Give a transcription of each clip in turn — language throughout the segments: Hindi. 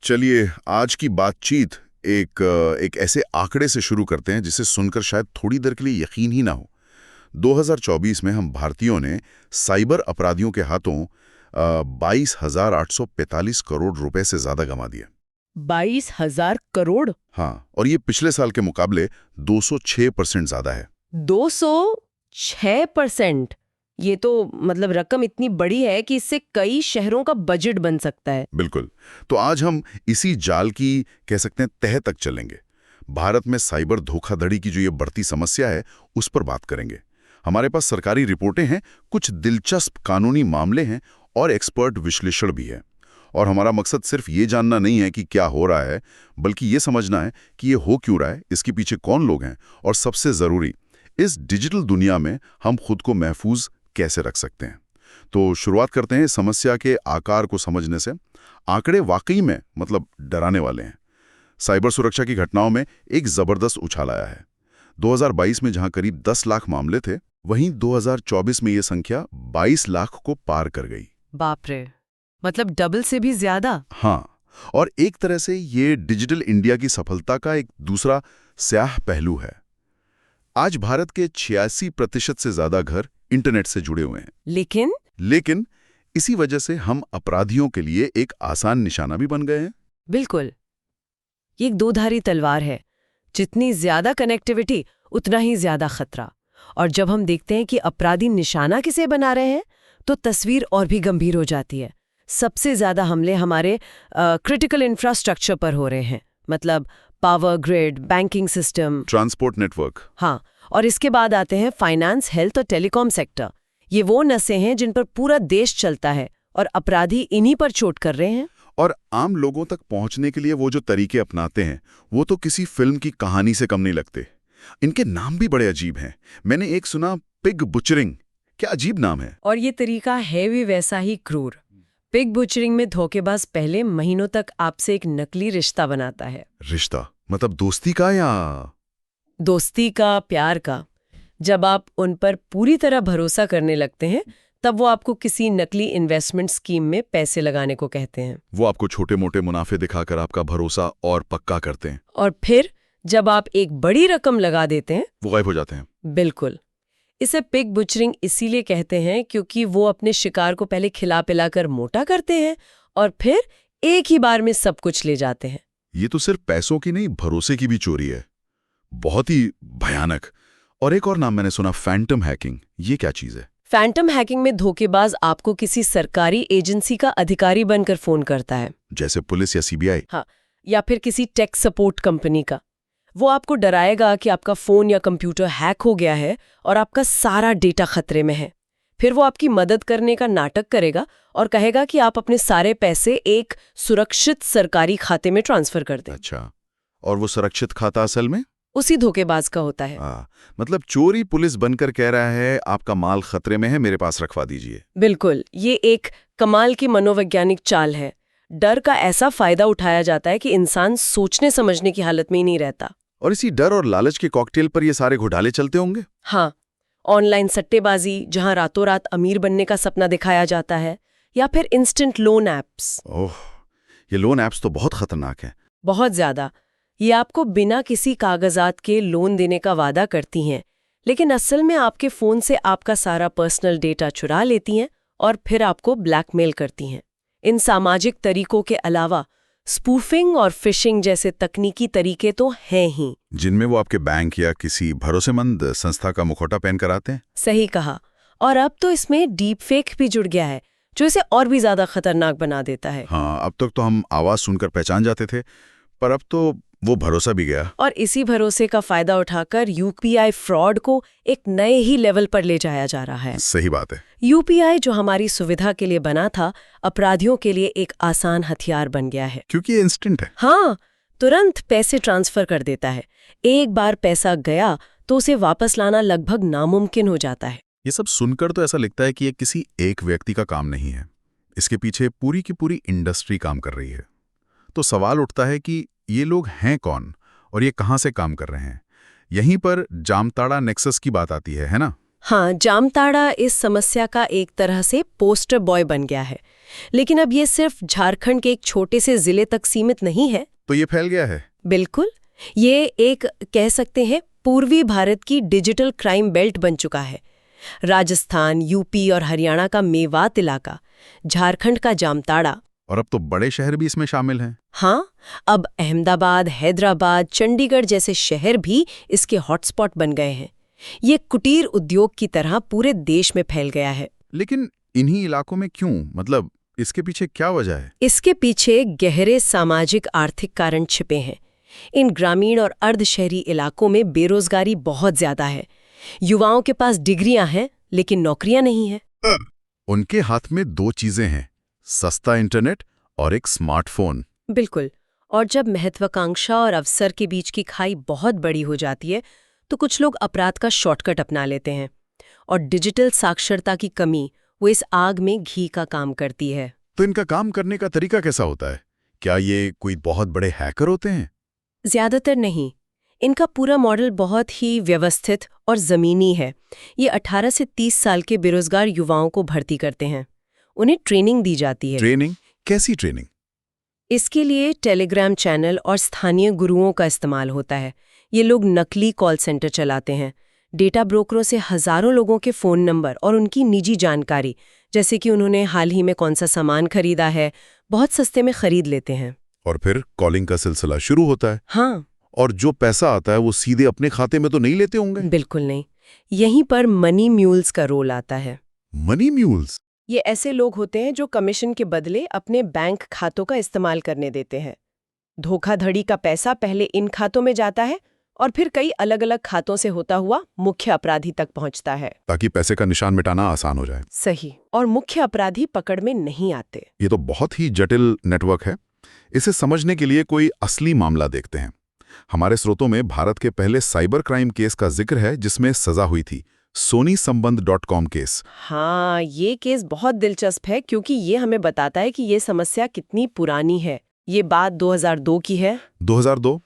चलिए आज की बातचीत एक ऐसे आंकड़े से शुरू करते हैं जिसे सुनकर शायद थोड़ी देर के लिए यकीन ही ना हो। 2024 में हम भारतीयों ने साइबर अपराधियों के हाथों 22,845 करोड़ रुपए से ज्यादा गंवा दिए। 22,000 करोड़? हाँ, और ये पिछले साल के मुकाबले 206% ज्यादा है। 206%? ये तो मतलब रकम इतनी बड़ी है कि इससे कई शहरों का बजट बन सकता है। बिल्कुल। तो आज हम इसी जाल की कह सकते हैं तह तक चलेंगे। भारत में साइबर धोखाधड़ी की जो ये बढ़ती समस्या है उस पर बात करेंगे। हमारे पास सरकारी रिपोर्टें हैं, कुछ दिलचस्प कानूनी मामले हैं और एक्सपर्ट विश्लेषण भी है। और हमारा मकसद सिर्फ ये जानना नहीं है कि क्या हो रहा है, बल्कि ये समझना है कि ये हो क्यों रहा है, इसके पीछे कौन लोग हैं और सबसे जरूरी, इस डिजिटल दुनिया में हम खुद को महफूज कैसे रख सकते हैं। तो शुरुआत करते हैं समस्या के आकार को समझने से। आंकड़े वाकई में डराने वाले हैं। साइबर सुरक्षा की घटनाओं में एक जबरदस्त उछाल आया है। 2022 में जहां करीब 10 लाख मामले थे, वहीं 2024 में यह संख्या 22 लाख को पार कर गई। बाप रे, मतलब डबल से भी ज्यादा। हाँ, और एक तरह से ये डिजिटल इंडिया की सफलता का एक दूसरा स्याह पहलू है। आज भारत के 86% से ज्यादा घर इंटरनेट से जुड़े हुए हैं। लेकिन इसी वजह से हम अपराधियों के लिए एक आसान निशाना भी बन गए हैं। बिल्कुल, ये एक दोधारी तलवार है। जितनी ज्यादा कनेक्टिविटी उतना ही ज्यादा खतरा। और जब हम देखते हैं कि अपराधी निशाना किसे बना रहे हैं, तो तस्वीर और भी गंभीर हो जाती है। सबसे ज्यादा हमले हमारे क्रिटिकल इंफ्रास्ट्रक्चर पर हो रहे हैं, मतलब power grid, banking system, transport network. हाँ, और इसके बाद आते हैं फाइनेंस, हेल्थ और टेलीकॉम सेक्टर। ये वो नसें हैं जिन पर पूरा देश चलता है और अपराधी इन्हीं पर चोट कर रहे हैं। और आम लोगों तक पहुंचने के लिए वो जो तरीके अपनाते हैं, वो तो किसी फिल्म की कहानी से कम नहीं लगते। इनके नाम भी बड़े अजीब हैं। मैंने एक सुना, पिग बुचरिंग। क्या अजीब नाम है। और ये तरीका है भी वैसा ही क्रूर। पिग बुचरिंग में धोखेबाज पहले महीनों तक आपसे एक नकली रिश्ता बनाता है। रिश्ता मतलब दोस्ती का या दोस्ती का, प्यार का। जब आप उन पर पूरी तरह भरोसा करने लगते हैं, तब वो आपको किसी नकली इन्वेस्टमेंट स्कीम में पैसे लगाने को कहते हैं। वो आपको छोटे मोटे मुनाफे दिखाकर आपका भरोसा और पक्का करते हैं। और फिर जब आप एक बड़ी रकम लगा देते हैं, वो गायब हो जाते हैं। बिल्कुल। इसे पिग बुचरिंग इसीलिए कहते हैं क्योंकि वो अपने शिकार को पहले खिला पिलाकर मोटा करते हैं और फिर एक ही बार में सब कुछ ले जाते हैं। ये तो सिर्फ पैसों की नहीं, भरोसे की भी चोरी है। बहुत ही भयानक। और एक और नाम मैंने सुना, फैंटम हैकिंग। ये क्या चीज है। फैंटम हैकिंग में धोखेबाज आपको किसी सरकारी एजेंसी का अधिकारी बनकर फोन करता है, जैसे पुलिस या सीबीआई। हाँ, या फिर किसी टेक सपोर्ट कंपनी का। वो आपको डराएगा कि आपका फोन या कंप्यूटर हैक हो गया है और आपका सारा डेटा खतरे में है। फिर वो आपकी मदद करने का नाटक करेगा और कहेगा कि आप अपने सारे पैसे एक सुरक्षित सरकारी खाते में ट्रांसफर कर दें। अच्छा, और वो सुरक्षित खाता असल में उसी धोखेबाज का होता है। मतलब चोरी पुलिस बनकर कह रहा है आपका माल खतरे में है, मेरे पास रखवा दीजिए। बिल्कुल, ये एक कमाल की मनोवैज्ञानिक चाल है। डर का ऐसा फायदा उठाया जाता है कि इंसान सोचने समझने की हालत में ही नहीं रहता। और इसी डर और लालच के कॉकटेल पर ये सारे घोटाले चलते होंगे। हाँ, ऑनलाइन सट्टेबाजी, जहां रातों रात अमीर बनने का सपना दिखाया जाता है, या फिर इंस्टेंट लोन ऐप्स। ओह, ये लोन ऐप्स तो बहुत खतरनाक हैं। बहुत ज्यादा। ये आपको बिना किसी कागजात के लोन देने का वादा करती हैं, लेकिन असल में आपके फोन से आपका सारा पर्सनल डेटा चुरा लेती हैं और फिर आपको ब्लैकमेल करती हैं। इन सामाजिक तरीकों के अलावा स्पूफिंग और फिशिंग जैसे तकनीकी तरीके तो हैं ही, जिनमें वो आपके बैंक या किसी भरोसेमंद संस्था का मुखौटा पहनकर आते हैं। सही कहा। और अब तो इसमें डीप फेक भी जुड़ गया है, जो इसे और भी ज्यादा खतरनाक बना देता है। हाँ, अब तक तो हम आवाज सुनकर पहचान जाते थे, पर अब तो वो भरोसा भी गया। और इसी भरोसे का फायदा उठाकर यूपीआई फ्रॉड को एक नए ही लेवल पर ले जाया जा रहा है। सही बात है। यूपीआई जो हमारी सुविधा के लिए बना था, अपराधियों के लिए एक आसान हथियार बन गया है। क्योंकि ये इंस्टेंट है। हाँ, तुरंत पैसे ट्रांसफर कर देता है। एक बार पैसा गया तो उसे वापस लाना लगभग नामुमकिन हो जाता है। ये सब सुनकर तो ऐसा लगता है कि ये किसी एक व्यक्ति का काम नहीं है। इसके पीछे पूरी की पूरी इंडस्ट्री काम कर रही है। तो सवाल उठता है कि ये लोग हैं कौन और ये कहां से काम कर रहे हैं। यहीं पर जामताड़ा नेक्सस की बात आती है ना। हाँ, जामताड़ा इस समस्या का एक तरह से पोस्टर बॉय बन गया है। लेकिन अब ये सिर्फ झारखंड के एक छोटे से जिले तक सीमित नहीं है। तो ये फैल गया है? बिल्कुल, ये एक कह सकते हैं पूर्वी भारत की डिजिटल क्राइम बेल्ट बन चुका है। राजस्थान, यूपी और हरियाणा का मेवात इलाका, झारखंड का जामताड़ा। और अब तो बड़े शहर भी इसमें शामिल हैं। हाँ, अब अहमदाबाद, हैदराबाद, चंडीगढ़ जैसे शहर भी इसके हॉटस्पॉट बन गए हैं। ये कुटीर उद्योग की तरह पूरे देश में फैल गया है। लेकिन इन्हीं इलाकों में क्यों? मतलब इसके पीछे क्या वजह है? इसके पीछे गहरे सामाजिक आर्थिक कारण छिपे हैं। इन ग्रामीण और अर्धशहरी इलाकों में बेरोजगारी बहुत ज्यादा है। युवाओं के पास डिग्रियां हैं लेकिन नौकरियां नहीं हैं। उनके हाथ में दो चीजें हैं, सस्ता इंटरनेट और एक स्मार्टफोन। बिल्कुल। और जब महत्वाकांक्षा और अवसर के बीच की खाई बहुत बड़ी हो जाती है तो कुछ लोग अपराध का शॉर्टकट अपना लेते हैं। और डिजिटल साक्षरता की कमी वो इस आग में घी का काम करती है। तो इनका काम करने का तरीका कैसा होता है? क्या ये कोई बहुत बड़े हैकर होते हैं? ज्यादातर नहीं। इनका पूरा मॉडल बहुत ही व्यवस्थित और जमीनी है। ये 18 से 30 साल के बेरोजगार युवाओं को भर्ती करते हैं। उन्हें ट्रेनिंग दी जाती है। ट्रेनिंग? कैसी ट्रेनिंग? इसके लिए टेलीग्राम चैनल और स्थानीय गुरुओं का इस्तेमाल होता है। ये लोग नकली कॉल सेंटर चलाते हैं। डेटा ब्रोकरों से हजारों लोगों के फ़ोन नंबर और उनकी निजी जानकारी, जैसे कि उन्होंने हाल ही में कौन सा सामान खरीदा है, बहुत सस्ते में खरीद लेते हैं। और फिर कॉलिंग का सिलसिला शुरू होता है। हाँ। और जो पैसा आता है वो सीधे अपने खाते में तो नहीं लेते होंगे? बिल्कुल नहीं। यहीं पर मनी म्यूल्स का रोल आता है। Money mules? ये ऐसे लोग होते हैं जो कमीशन के बदले अपने बैंक खातों का इस्तेमाल करने देते हैं। धोखाधड़ी का पैसा पहले इन खातों में जाता है और फिर कई अलग अलग खातों से होता हुआ मुख्य अपराधी तक पहुंचता है, ताकि पैसे का निशान मिटाना आसान हो जाए। सही। और मुख्य अपराधी पकड़ में नहीं आते। ये तो बहुत ही जटिल नेटवर्क है। इसे समझने के लिए कोई असली मामला देखते हैं। हमारे स्रोतों में भारत के पहले साइबर क्राइम केस का जिक्र है जिसमें सजा हुई थी, SonySambandh.com केस। हाँ, ये केस बहुत दिलचस्प है क्योंकि ये हमें बताता है कि ये समस्या कितनी पुरानी है। ये बात 2002 की है। 2002?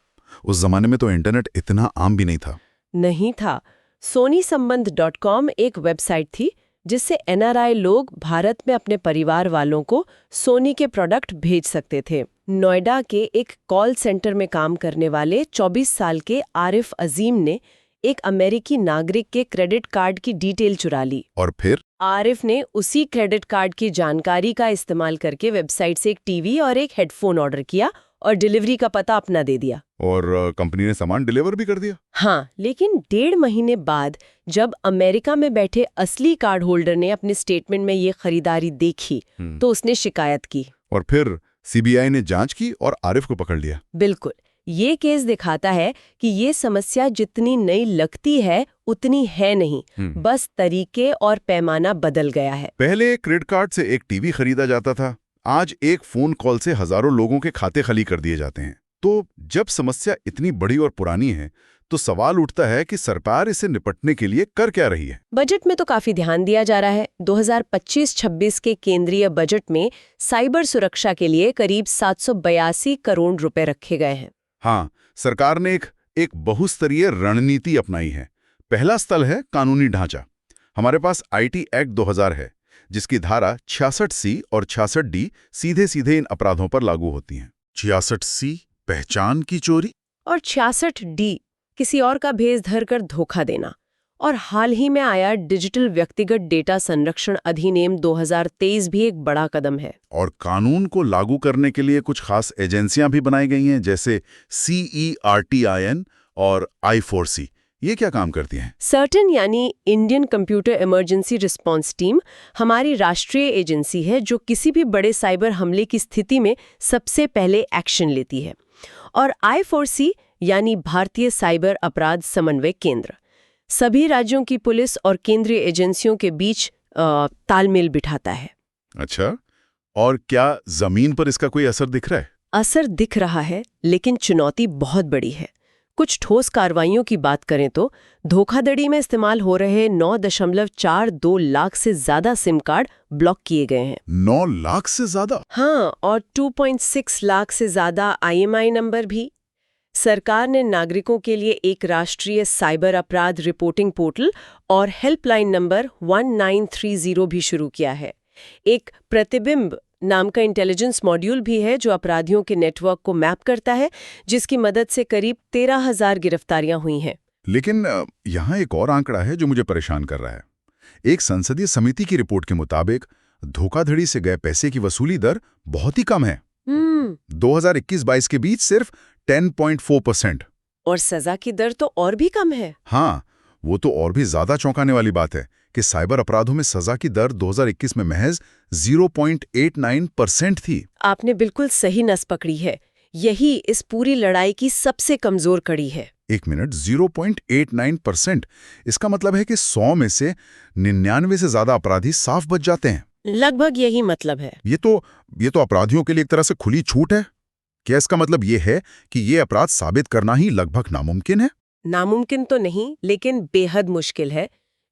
उस जमाने में तो इंटरनेट इतना आम भी नहीं था। नहीं था। SonySambandh.com एक वेबसाइट थी जिससे NRI लोग भारत में अपने परिवार वालों को सोनी के प्रोडक्ट भेज सकते थे। नोएडा के एक कॉल सेंटर में काम करने वाले 24 साल के आरिफ अजीम ने एक अमेरिकी नागरिक के क्रेडिट कार्ड की डिटेल चुरा ली। और फिर आरिफ ने उसी क्रेडिट कार्ड की जानकारी का इस्तेमाल करके वेबसाइट से एक टीवी और एक हेडफोन ऑर्डर किया और डिलीवरी का पता अपना दे दिया। और कंपनी ने सामान डिलीवर भी कर दिया। हाँ, लेकिन 1.5 महीने बाद जब अमेरिका में बैठे असली कार्ड होल्डर ने अपने स्टेटमेंट में ये खरीदारी देखी तो उसने शिकायत की। और फिर CBI ने जांच की और आरिफ को पकड़ लिया। बिल्कुल। ये केस दिखाता है कि ये समस्या जितनी नई लगती है उतनी है नहीं, बस तरीके और पैमाना बदल गया है। पहले क्रेडिट कार्ड से एक टीवी खरीदा जाता था, आज एक फोन कॉल से हजारों लोगों के खाते खाली कर दिए जाते हैं। तो जब समस्या इतनी बड़ी और पुरानी है तो सवाल उठता है कि सरकार इसे निपटने के लिए कर क्या रही है? बजट में तो काफी ध्यान दिया जा रहा है। 2025-26 के केंद्रीय बजट में साइबर सुरक्षा के लिए करीब 782 करोड़ रुपए रखे गए हैं। हाँ, सरकार ने एक बहुस्तरीय रणनीति अपनाई है। पहला स्थल है कानूनी ढांचा। हमारे पास IT एक्ट 2000 है, जिसकी धारा 66C और 66D सीधे सीधे इन अपराधों पर लागू होती हैं। 66C पहचान की चोरी और 66D किसी और का भेष धरकर धोखा देना। और हाल ही में आया डिजिटल व्यक्तिगत डेटा संरक्षण अधिनियम 2023 भी एक बड़ा कदम है। और कानून को लागू करने के लिए कुछ खास एजेंसियां भी बनाई गई हैं, जैसे CERTIN और I4C। ये क्या काम करती हैं? सर्टन यानी Indian computer emergency response team हमारी राष्ट्रीय एजेंसी है जो किसी भी बड़े साइबर हमले की स्थिति में सबसे पहले एक्शन लेती है। और I4C यानी भारतीय साइबर अपराध समन्वय केंद्र सभी राज्यों की पुलिस और केंद्रीय एजेंसियों के बीच तालमेल बिठाता है। अच्छा, और क्या जमीन पर इसका कोई असर दिख रहा है? असर दिख रहा है, लेकिन चुनौती बहुत बड़ी है। कुछ ठोस कार्रवाइयों की बात करें तो धोखाधड़ी में इस्तेमाल हो रहे 9.42 लाख से ज्यादा सिम कार्ड ब्लॉक किए गए हैं। 9 लाख से ज्यादा? हाँ, और 2.6 लाख से ज्यादा IMI नंबर भी। सरकार ने नागरिकों के लिए एक राष्ट्रीय साइबर अपराध रिपोर्टिंग पोर्टल और हेल्पलाइन नंबर 1930 भी शुरू किया है। एक प्रतिबिंब नाम का इंटेलिजेंस मॉड्यूल भी है जो अपराधियों के नेटवर्क को मैप करता है, जिसकी मदद से करीब 13,000 गिरफ्तारियां हुई हैं। लेकिन यहाँ एक और आंकड़ा है जो मुझे परेशान कर रहा है। एक संसदीय समिति की रिपोर्ट के मुताबिक धोखाधड़ी से गए पैसे की वसूली दर बहुत ही कम है। 2021-22 के बीच सिर्फ 10.4%। और सजा की दर तो और भी कम है। हाँ, वो तो और भी ज्यादा चौंकाने वाली बात है कि साइबर अपराधों में सजा की दर 2021 में महज 0.89% थी। आपने बिल्कुल सही नस पकड़ी है। यही इस पूरी लड़ाई की सबसे कमजोर कड़ी है। एक मिनट, 0.89%। इसका मतलब है कि 100 में से 99 से ज्यादा अपराधी साफ बच जाते हैं। लगभग यही मतलब है। ये तो अपराधियों के लिए एक तरह से खुली छूट है। क्या इसका मतलब ये है कि ये अपराध साबित करना ही लगभग नामुमकिन है? नामुमकिन तो नहीं, लेकिन बेहद मुश्किल है।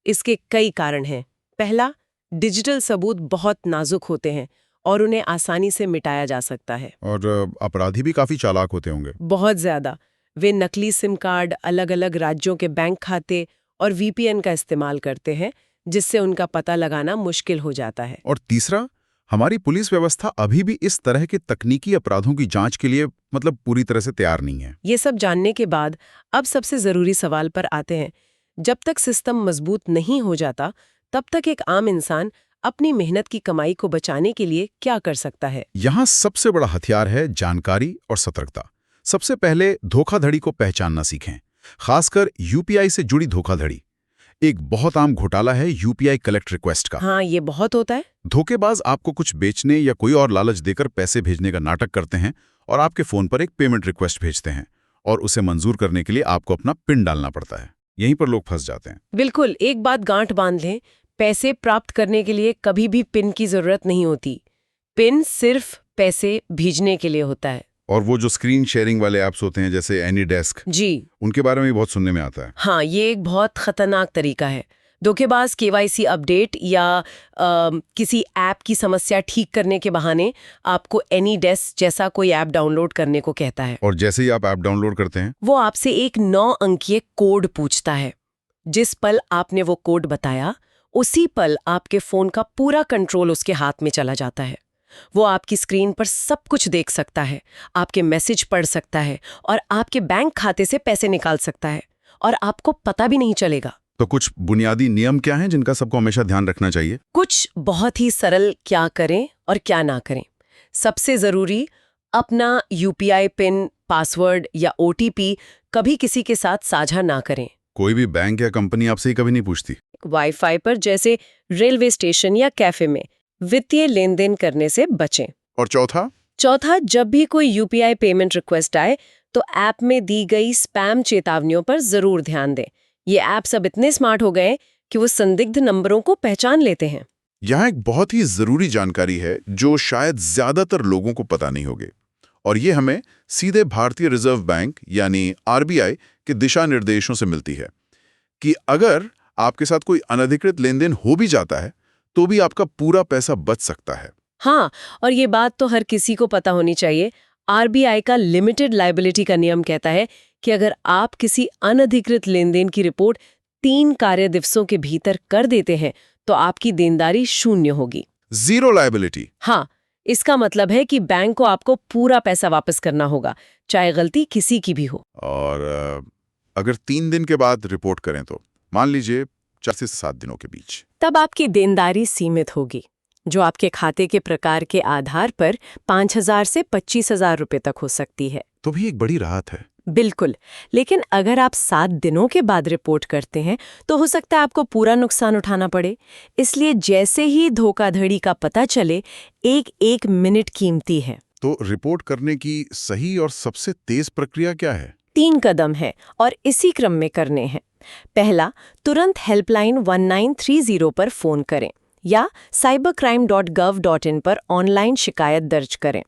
इसके कई कारण हैं। पहला, डिजिटल सबूत बहुत नाजुक होते हैं और उन्हें आसानी से मिटाया जा सकता है। और अपराधी भी काफी चालाक होते होंगे। बहुत ज्यादा। वे नकली सिम कार्ड, अलग-अलग राज्यों के बैंक खाते और VPN का इस्तेमाल करते हैं, जिससे उनका पता लगाना मुश्किल हो जाता है। और तीसरा, हमारी पुलिस व्यवस्था अभी भी इस तरह के तकनीकी अपराधों की जांच के लिए पूरी तरह से तैयार नहीं है। ये सब जानने के बाद अब सबसे जरूरी सवाल पर आते हैं। जब तक सिस्टम मजबूत नहीं हो जाता, तब तक एक आम इंसान अपनी मेहनत की कमाई को बचाने के लिए क्या कर सकता है? यहाँ सबसे बड़ा हथियार है जानकारी और सतर्कता। सबसे पहले धोखाधड़ी को पहचानना सीखें, खासकर UPI से जुड़ी धोखाधड़ी। एक बहुत आम घोटाला है UPI कलेक्ट रिक्वेस्ट का। हाँ, ये बहुत होता है। धोखेबाज आपको कुछ बेचने या कोई और लालच देकर पैसे भेजने का नाटक करते हैं और आपके फोन पर एक पेमेंट रिक्वेस्ट भेजते हैं, और उसे मंजूर करने के लिए आपको अपना पिन डालना पड़ता है। यहीं पर लोग फंस जाते हैं। बिल्कुल, एक बात गांठ बांध लें, पैसे प्राप्त करने के लिए कभी भी पिन की जरूरत नहीं होती। पिन सिर्फ पैसे भेजने के लिए होता है। और वो जो स्क्रीन शेयरिंग वाले ऐप्स होते हैं जैसे एनीडेस्क, जी, उनके बारे में भी बहुत सुनने में आता है। हाँ, ये एक बहुत खतरनाक तरीका है। धोखेबाज KYC अपडेट या किसी ऐप की समस्या ठीक करने के बहाने आपको एनीडेस्क जैसा कोई ऐप डाउनलोड करने को कहता है। और जैसे ही आप ऐप डाउनलोड करते हैं, वो आपसे एक 9 अंकीय कोड पूछता है। जिस पल आपने वो कोड बताया, उसी पल आपके फोन का पूरा कंट्रोल उसके हाथ में चला जाता है। वो आपकी स्क्रीन पर सब कुछ देख सकता है, आपके मैसेज पढ़ सकता है और आपके बैंक खाते से पैसे निकाल सकता है, और आपको पता भी नहीं चलेगा। तो कुछ बुनियादी नियम क्या हैं जिनका सबको हमेशा ध्यान रखना चाहिए? कुछ बहुत ही सरल क्या करें और क्या ना करें। सबसे जरूरी, अपना UPI पिन, पासवर्ड या OTP कभी किसी के साथ साझा ना करें। कोई भी बैंक या कंपनी आपसे ही कभी नहीं पूछती। वाईफाई पर, जैसे रेलवे स्टेशन या कैफे में, वित्तीय लेन देन करने से बचें। और चौथा, जब भी कोई UPI पेमेंट रिक्वेस्ट आए तो ऐप में दी गई स्पैम चेतावनियों पर जरूर ध्यान दें। ये ऐप्स अब इतने स्मार्ट हो गए कि वो संदिग्ध नंबरों को पहचान लेते हैं। यहाँ एक बहुत ही जरूरी जानकारी है जो शायद ज्यादातर लोगों को पता नहीं होगी, और ये हमें सीधे भारतीय रिजर्व बैंक यानी RBI के दिशा निर्देशों से मिलती है कि अगर आपके साथ कोई अनधिकृत लेन देन हो भी जाता है तो भी आपका पूरा पैसा बच सकता है। हाँ, और ये बात तो हर किसी को पता होनी चाहिए। RBI का लिमिटेड लायबिलिटी का नियम कहता है कि अगर आप किसी अनधिकृत लेन देन की रिपोर्ट 3 कार्य दिवसों के भीतर कर देते हैं तो आपकी देनदारी 0 होगी। Zero liability. हाँ, इसका मतलब है कि बैंक को आपको पूरा पैसा वापस करना होगा, चाहे गलती किसी की भी हो। और अगर 3 दिन के बाद रिपोर्ट करें तो मान लीजिए 4 से 7 दिनों के बीच, तब आपकी देनदारी सीमित होगी, जो आपके खाते के प्रकार के आधार पर 5,000 से 25,000 रुपए तक हो सकती है। तो भी एक बड़ी राहत है। बिल्कुल, लेकिन अगर आप 7 दिनों के बाद रिपोर्ट करते हैं तो हो सकता है आपको पूरा नुकसान उठाना पड़े। इसलिए जैसे ही धोखाधड़ी का पता चले, एक मिनट कीमती है। तो रिपोर्ट करने की सही और सबसे तेज प्रक्रिया क्या है? 3 कदम है और इसी क्रम में करने हैं। पहला, तुरंत हेल्पलाइन 1930 पर फोन करें या cybercrime.gov.in पर ऑनलाइन शिकायत दर्ज करें।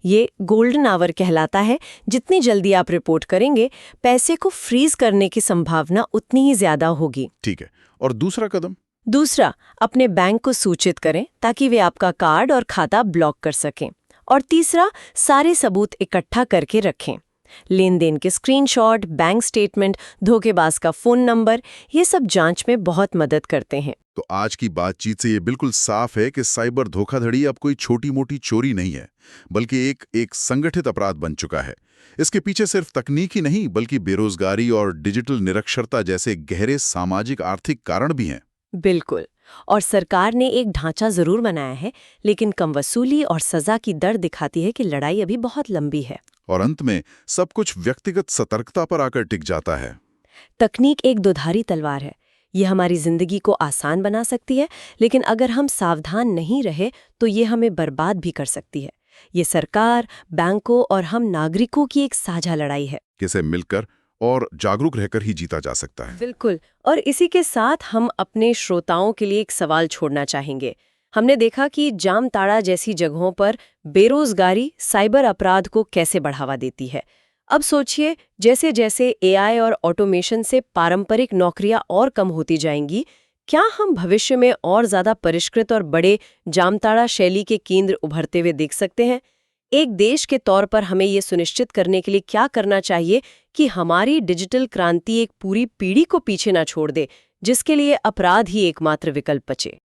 ये गोल्डन आवर कहलाता है। जितनी जल्दी आप रिपोर्ट करेंगे, पैसे को फ्रीज करने की संभावना उतनी ही ज्यादा होगी। ठीक है। और दूसरा कदम? दूसरा, अपने बैंक को सूचित करें ताकि वे आपका कार्ड और खाता ब्लॉक कर सकें। और तीसरा, सारे सबूत इकट्ठा करके रखें। लेन देन के स्क्रीनशॉट, बैंक स्टेटमेंट, धोखेबाज का फोन नंबर, ये सब जांच में बहुत मदद करते हैं। तो आज की बातचीत से ये बिल्कुल साफ है कि साइबर धोखाधड़ी अब कोई छोटी-मोटी चोरी नहीं है, बल्कि एक संगठित अपराध बन चुका है। इसके पीछे सिर्फ तकनीक ही नहीं, बल्कि बेरोजगारी और डिजिटल निरक्षरता जैसे गहरे सामाजिक आर्थिक कारण भी हैं। बिल्कुल। और सरकार ने एक ढांचा जरूर बनाया है, लेकिन कम वसूली और सजा की दर दिखाती है कि लड़ाई अभी बहुत लंबी है। और अंत में सब कुछ व्यक्तिगत सतर्कता पर आकर टिक जाता है। तकनीक एक दोधारी तलवार है। ये हमारी जिंदगी को आसान बना सकती है, लेकिन अगर हम सावधान नहीं रहे तो ये हमें बर्बाद भी कर सकती है। ये सरकार, बैंकों और हम नागरिकों की एक साझा लड़ाई है। किसे मिलकर और जागरूक रहकर ही जीता जा सकता है। बिल्कुल। और इसी के साथ हम अपने श्रोताओं के लिए एक सवाल छोड़ना चाहेंगे। हमने देखा कि जामताड़ा जैसी जगहों पर बेरोजगारी साइबर अपराध को कैसे बढ़ावा देती है। अब सोचिए, जैसे जैसे एआई और ऑटोमेशन से पारंपरिक नौकरियां और कम होती जाएंगी, क्या हम भविष्य में और ज्यादा परिष्कृत और बड़े जामताड़ा शैली के केंद्र उभरते हुए देख सकते हैं? एक देश के तौर पर हमें ये सुनिश्चित करने के लिए क्या करना चाहिए कि हमारी डिजिटल क्रांति एक पूरी पीढ़ी को पीछे ना छोड़ दे, जिसके लिए अपराध ही एकमात्र विकल्प बचे?